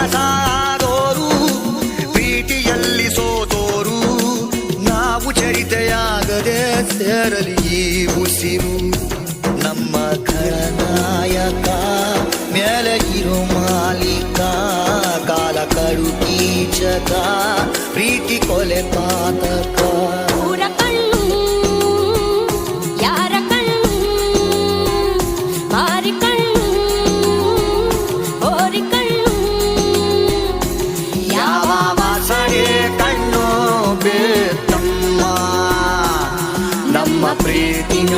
ಸಾದೋರು ಪ್ರೀತಿಯಲ್ಲಿ ಸೋತೋರು ನಾವು ಚರಿತೆಯಾಗದೆ ಸೇರಲಿ ಈ ಉಸಿರು ನಮ್ಮ ಖಳನಾಯಕ ಮೇಲೆ ಇರೋ ಮಾಲೀಕ ಕಾಲ ಕಡು ಕೀಚಕ ಪ್ರೀತಿ ಕೊಲೆ ಪಾತಕ ನಮ್ಮ ಪ್ರೀತಿನ